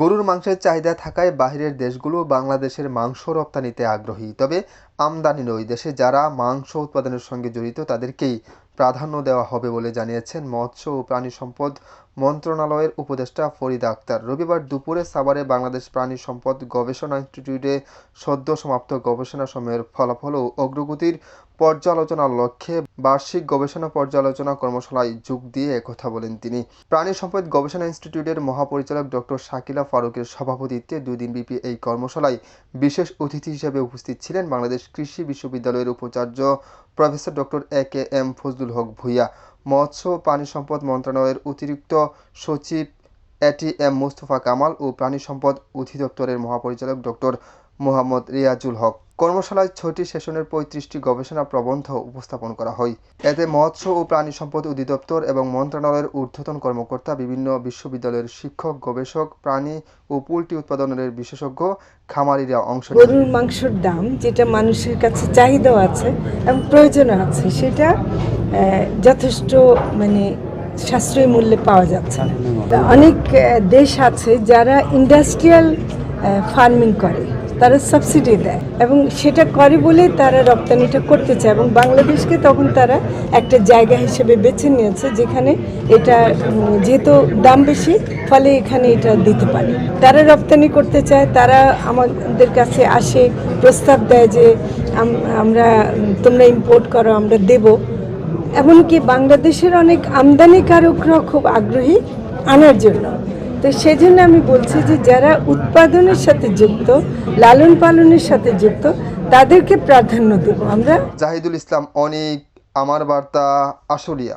গরুর মাংসের চাহিদা থাকায় বাইরের দেশগুলো বাংলাদেশের মাংস রপ্তানিতে আগ্রহী। তবে আমদানির ওই দেশে যারা মাংস উৎপাদনের সঙ্গে জড়িত তাদেরকেই প্রাধান্য দেওয়া হবে বলে জানিয়েছেন মৎস্য ও প্রাণী সম্পদ মন্ত্রণালয়ের উপদেষ্টা ফরিদা আক্তার। রবিবার দুপুরে সাভারে বাংলাদেশ প্রাণী সম্পদ গবেষণা ইনস্টিটিউটে সদ্য সমাপ্ত গবেষণা সময়ের ফলাফল ও অগ্রগতির পর্যালোচনার লক্ষ্যে বার্ষিক গবেষণা পর্যালোচনা কর্মশালায় যোগ দিয়ে একথা বলেন তিনি। প্রাণী সম্পদ গবেষণা ইনস্টিটিউটের মহাপরিচালক ডক্টর শাকিলা ফারুকের সভাপতিত্বে 2 দিনব্যাপী এই কর্মশালায় বিশেষ অতিথি হিসেবে উপস্থিত ছিলেন বাংলাদেশ কৃষি বিশ্ববিদ্যালয়ের উপাচার্য প্রফেসর ডক্টর এ.কে.এম. ফজলুল হক ভূঁইয়া, মৎস্য ও প্রাণী সম্পদ মন্ত্রণালয়ের অতিরিক্ত সচিব এ.টি.এম. মোস্তফা কামাল ও প্রাণী সম্পদ অধিদপ্তরের মহাপরিচালক ডক্টর মোহাম্মদ রিয়াজুল হক। কর্মশালায় 6টি সেশনের 35টি গবেষণা প্রবন্ধ উপস্থাপন করা হয়। এতে মৎস্য ও প্রাণী সম্পদ অধিদপ্তর এবং মন্ত্রণালয়ের ঊর্ধ্বতন কর্মকর্তা, বিভিন্ন বিশ্ববিদ্যালয়ের শিক্ষক, গবেষক, প্রাণী ও পোল্ট্রি উৎপাদনের বিশেষজ্ঞ, খামারিরা অংশ নেন। গরুর মাংসের দাম যেটা মানুষের কাছে চাহিদাও আছে এবং প্রয়োজন আছে, সেটা যথেষ্ট সাশ্রয়ী মূল্যে পাওয়া যাচ্ছে না। অনেক দেশ আছে যারা ইন্ডাস্ট্রিয়াল ফার্মিং করে, তারা সাবসিডি দেয় এবং সেটা করে বলে তারা রপ্তানিটা করতে চায় এবং বাংলাদেশকে তখন তারা একটা জায়গা হিসেবে বেছে নিয়েছে যেখানে এটা যেহেতু দাম বেশি, ফলে এখানে এটা দিতে পারে। তারা রপ্তানি করতে চায়, তারা আমাদের কাছে আসে, প্রস্তাব দেয় যে আমরা তোমরা ইম্পোর্ট করো, আমরা দেব। এমনকি বাংলাদেশের অনেক আমদানিকারকরা খুব আগ্রহী আনার জন্য। তো সেজন্য আমি বলছি যে যারা উৎপাদনের সাথে যুক্ত, লালন পালনের সাথে যুক্ত, তাদেরকে প্রাধান্য দেব আমরা। জাহিদুল ইসলাম অনিক, আমার বার্তা, আশুলিয়া।